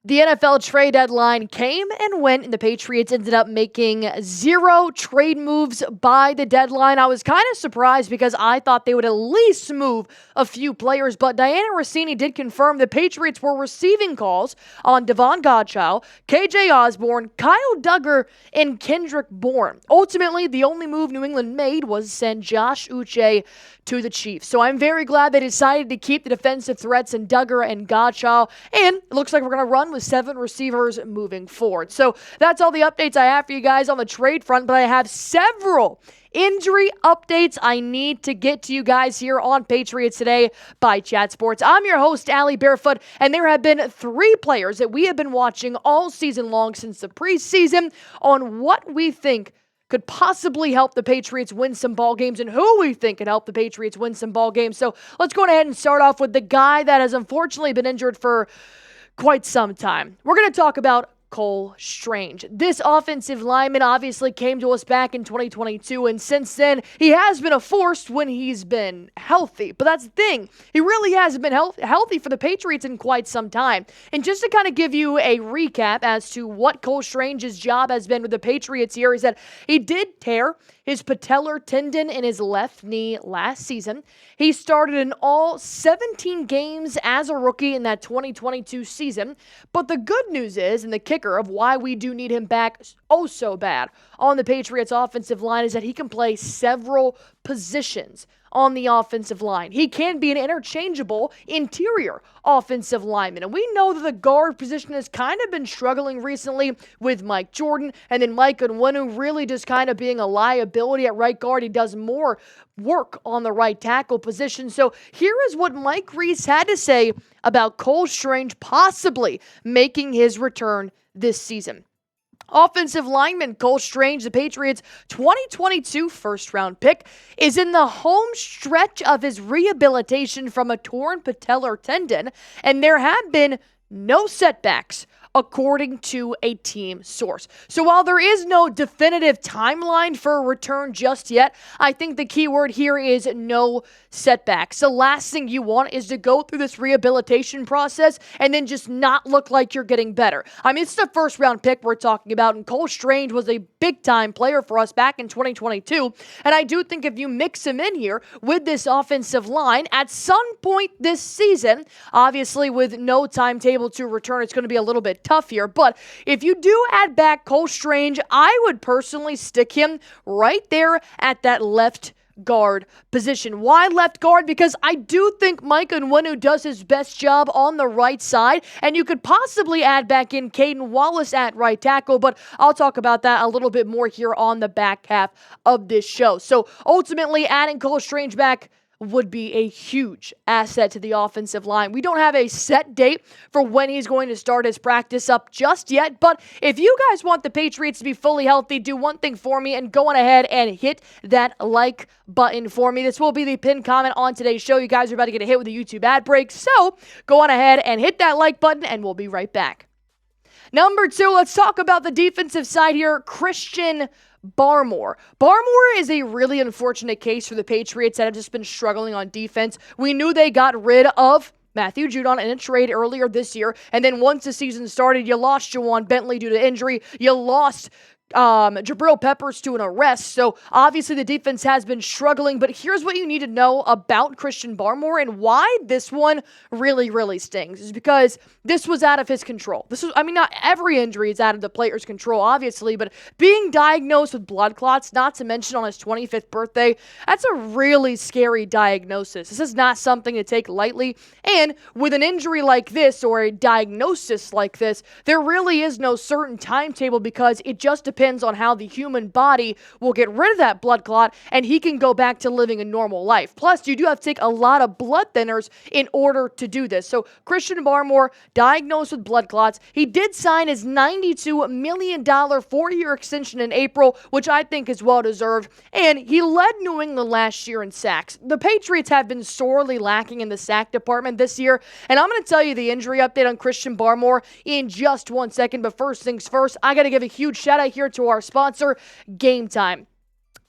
The NFL trade deadline came and went, and the Patriots ended up making 0 trade moves by the deadline. I was kind of surprised because I thought they would at least move a few players, but Diana Rossini did confirm the Patriots were receiving calls on Devon Godchild, KJ Osborne, Kyle Duggar, and Kendrick Bourne. Ultimately, the only move New England made was send Josh Uche to the Chiefs. So I'm very glad they decided to keep the defensive threats in Duggar and Godchild, and it looks like we're going to run with 7 receivers moving forward. So that's all the updates I have for you guys on the trade front, but I have several injury updates I need to get to you guys here on Patriots Today by Chat Sports. I'm your host, Allie Barefoot, and there have been 3 players that we have been watching all season long since the preseason on what we think could possibly help the Patriots win some ball games and who we think could help the Patriots win some ball games. So let's go ahead and start off with the guy that has unfortunately been injured for quite some time. We're going to talk about Cole Strange. This offensive lineman obviously came to us back in 2022, and since then, he has been a force when he's been healthy. But that's the thing. He really hasn't been healthy for the Patriots in quite some time. And just to kind of give you a recap as to what Cole Strange's job has been with the Patriots here is that he did tear his patellar tendon in his left knee last season. He started in all 17 games as a rookie in that 2022 season. But the good news is, and the kicker of why we do need him back oh so bad on the Patriots offensive line, is that he can play several positions on the offensive line. He can be an interchangeable interior offensive lineman. And we know that the guard position has kind of been struggling recently with Mike Jordan, and then Mike Onwenu really just kind of being a liability at right guard. He does more work on the right tackle position. So here is what Mike Reiss had to say about Cole Strange possibly making his return this season. Offensive lineman Cole Strange, the Patriots' 2022 first-round pick, is in the home stretch of his rehabilitation from a torn patellar tendon, and there have been no setbacks, according to a team source. So while there is no definitive timeline for a return just yet, I think the key word here is no setbacks. The last thing you want is to go through this rehabilitation process and then just not look like you're getting better. I mean, it's the first round pick we're talking about, and Cole Strange was a big-time player for us back in 2022, and I do think if you mix him in here with this offensive line at some point this season, obviously with no timetable to return, it's going to be a little bit tough here, but if you do add back Cole Strange, I would personally stick him right there at that left guard position. Why left guard? Because I do think Mike Onwenu does his best job on the right side, and you could possibly add back in Kaden Wallace at right tackle, but I'll talk about that a little bit more here on the back half of this show. So ultimately, adding Cole Strange back would be a huge asset to the offensive line. We don't have a set date for when he's going to start his practice up just yet, but if you guys want the Patriots to be fully healthy, do one thing for me and go on ahead and hit that like button for me. This will be the pinned comment on today's show. You guys are about to get a hit with the YouTube ad break, so go on ahead and hit that like button, and we'll be right back. Number 2, let's talk about the defensive side here. Christian Barmore. Barmore is a really unfortunate case for the Patriots that have just been struggling on defense. We knew they got rid of Matthew Judon in a trade earlier this year, and then once the season started, you lost Juwan Bentley due to injury. You lost Jabril Peppers to an arrest. So obviously the defense has been struggling, but here's what you need to know about Christian Barmore and why this one really, really stings is because this was out of his control. Not every injury is out of the player's control, obviously, but being diagnosed with blood clots, not to mention on his 25th birthday, that's a really scary diagnosis. This is not something to take lightly. And with an injury like this or a diagnosis like this, there really is no certain timetable because it just depends on how the human body will get rid of that blood clot and he can go back to living a normal life. Plus, you do have to take a lot of blood thinners in order to do this. So Christian Barmore, diagnosed with blood clots, he did sign his $92 million 4-year extension in April, which I think is well-deserved, and he led New England last year in sacks. The Patriots have been sorely lacking in the sack department this year, and I'm going to tell you the injury update on Christian Barmore in just 1 second, but first things first, I got to give a huge shout out here to our sponsor, Game Time.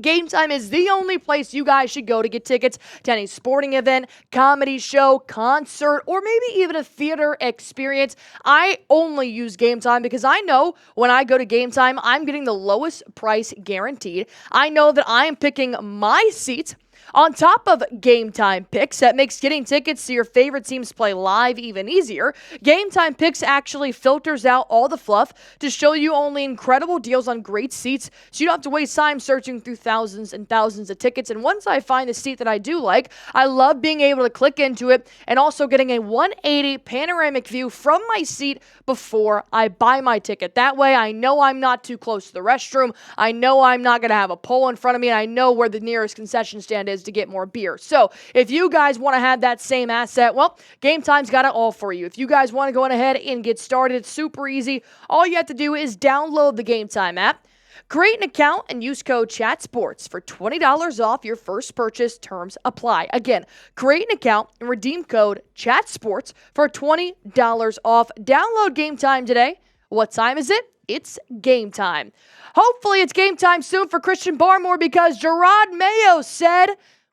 Game Time is the only place you guys should go to get tickets to any sporting event, comedy show, concert, or maybe even a theater experience. I only use Game Time because I know when I go to Game Time, I'm getting the lowest price guaranteed. I know that I am picking my seats on top of Game Time Picks. That makes getting tickets to your favorite teams play live even easier. Game Time Picks actually filters out all the fluff to show you only incredible deals on great seats, so you don't have to waste time searching through thousands and thousands of tickets. And once I find a seat that I do like, I love being able to click into it and also getting a 180 panoramic view from my seat before I buy my ticket. That way I know I'm not too close to the restroom. I know I'm not going to have a pole in front of me, and I know where the nearest concession stand is to get more beer. So if you guys want to have that same asset, well, Game Time's got it all for you. If you guys want to go on ahead and get started, it's super easy. All you have to do is download the Game Time app, create an account, and use code CHATSPORTS for $20 off your first purchase. Terms apply. Again, create an account and redeem code CHATSPORTS for $20 off. Download Game Time today. What time is it? It's game time. Hopefully it's game time soon for Christian Barmore, because Gerard Mayo said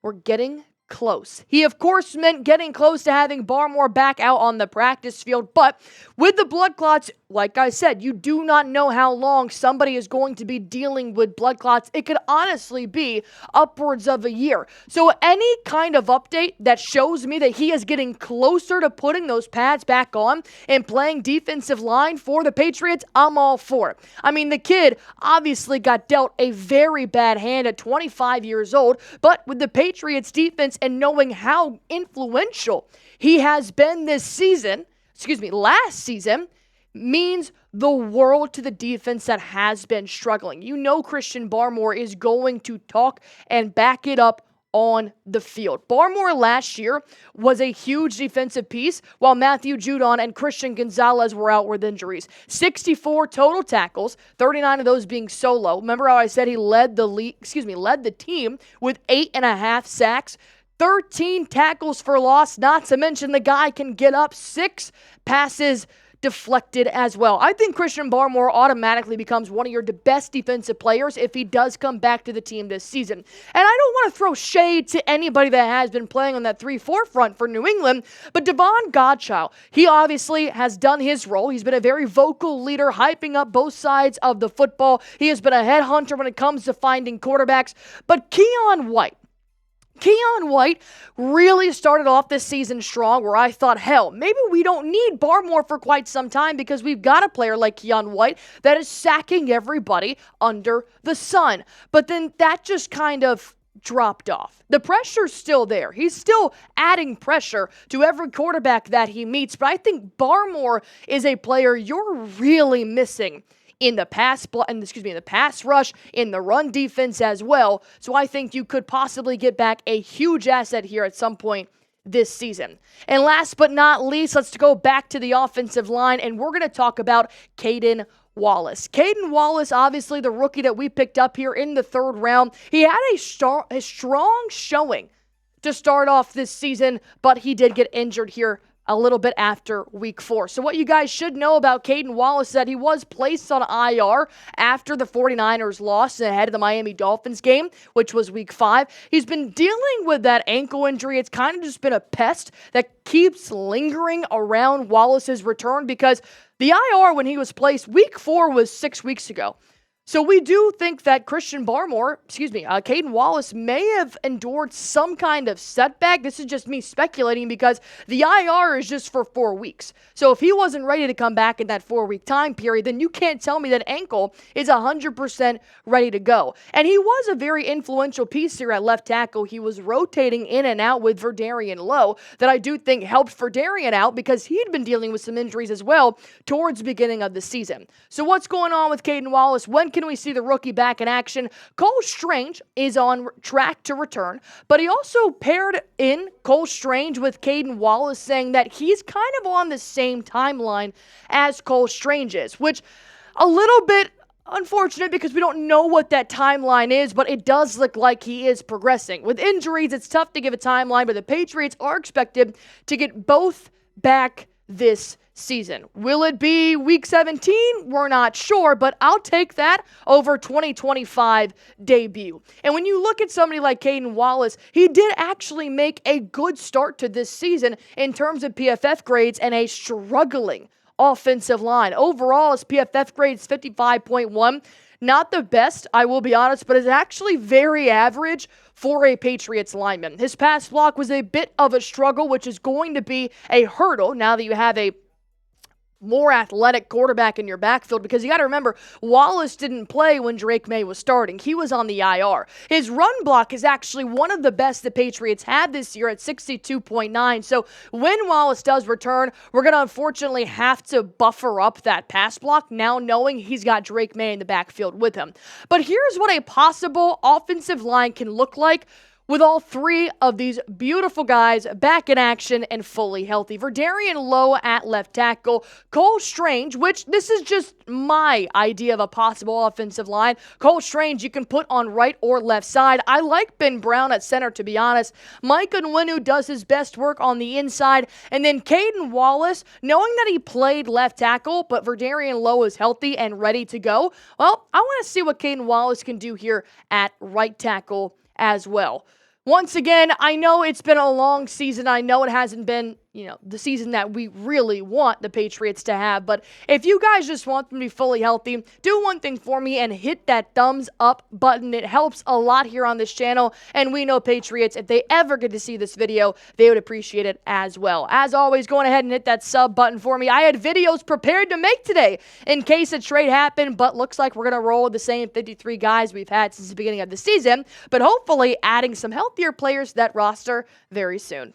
we're getting close. He, of course, meant getting close to having Barmore back out on the practice field, but with the blood clots, like I said, you do not know how long somebody is going to be dealing with blood clots. It could honestly be upwards of a year. So any kind of update that shows me that he is getting closer to putting those pads back on and playing defensive line for the Patriots, I'm all for it. I mean, the kid obviously got dealt a very bad hand at 25 years old, but with the Patriots defense and knowing how influential he has been last season, means the world to the defense that has been struggling. You know Christian Barmore is going to talk and back it up on the field. Barmore last year was a huge defensive piece while Matthew Judon and Christian Gonzalez were out with injuries. 64 total tackles, 39 of those being solo. Remember how I said he led the team with 8.5 sacks? 13 tackles for loss, not to mention the guy can get up 6 passes deflected as well. I think Christian Barmore automatically becomes one of your best defensive players if he does come back to the team this season. And I don't want to throw shade to anybody that has been playing on that 3-4 front for New England, but Devon Godchild, he obviously has done his role. He's been a very vocal leader, hyping up both sides of the football. He has been a headhunter when it comes to finding quarterbacks. But Keion White really started off this season strong, where I thought, hell, maybe we don't need Barmore for quite some time because we've got a player like Keion White that is sacking everybody under the sun. But then that just kind of dropped off. The pressure's still there. He's still adding pressure to every quarterback that he meets, but I think Barmore is a player you're really missing in the pass rush, in the run defense as well. So I think you could possibly get back a huge asset here at some point this season. And last but not least, let's go back to the offensive line, and we're going to talk about Caedan Wallace. Kaden Wallace, obviously the rookie that we picked up here in the 3rd round. He had a strong showing to start off this season, but he did get injured here a little bit after week 4. So what you guys should know about Caden Wallace is that he was placed on IR after the 49ers lost ahead of the Miami Dolphins game, which was week 5. He's been dealing with that ankle injury. It's kind of just been a pest that keeps lingering around Wallace's return, because the IR when he was placed, week 4 was 6 weeks ago. So we do think that Caden Wallace may have endured some kind of setback. This is just me speculating because the IR is just for 4 weeks. So if he wasn't ready to come back in that 4-week time period, then you can't tell me that ankle is 100% ready to go. And he was a very influential piece here at left tackle. He was rotating in and out with Verdarian Lowe that I do think helped Verdarian out because he'd been dealing with some injuries as well towards the beginning of the season. So what's going on with Caden Wallace? When can we see the rookie back in action? Cole Strange is on track to return, but he also paired in Cole Strange with Caden Wallace, saying that he's kind of on the same timeline as Cole Strange is, which a little bit unfortunate because we don't know what that timeline is, but it does look like he is progressing. With injuries, it's tough to give a timeline, but the Patriots are expected to get both back this season. Will it be week 17? We're not sure, but I'll take that over 2025 debut. And when you look at somebody like Kaden Wallace, he did actually make a good start to this season in terms of PFF grades and a struggling offensive line. Overall, his PFF grade is 55.1. Not the best, I will be honest, but it's actually very average for a Patriots lineman. His pass block was a bit of a struggle, which is going to be a hurdle now that you have a more athletic quarterback in your backfield, because you got to remember, Wallace didn't play when Drake May was starting. He was on the IR. His run block is actually one of the best the Patriots had this year at 62.9. So when Wallace does return, we're going to unfortunately have to buffer up that pass block now knowing he's got Drake May in the backfield with him. But here's what a possible offensive line can look like with all three of these beautiful guys back in action and fully healthy. Verdarian Lowe at left tackle. Cole Strange, which this is just my idea of a possible offensive line. Cole Strange you can put on right or left side. I like Ben Brown at center, to be honest. Mike Onwenu does his best work on the inside. And then Kaden Wallace, knowing that he played left tackle, but Verdarian Lowe is healthy and ready to go, well, I want to see what Kaden Wallace can do here at right tackle as well. Once again, I know it's been a long season. I know it hasn't been, the season that we really want the Patriots to have. But if you guys just want them to be fully healthy, do one thing for me and hit that thumbs up button. It helps a lot here on this channel. And we know Patriots, if they ever get to see this video, they would appreciate it as well. As always, go on ahead and hit that sub button for me. I had videos prepared to make today in case a trade happened, but looks like we're going to roll with the same 53 guys we've had since the beginning of the season, but hopefully adding some healthier players to that roster very soon.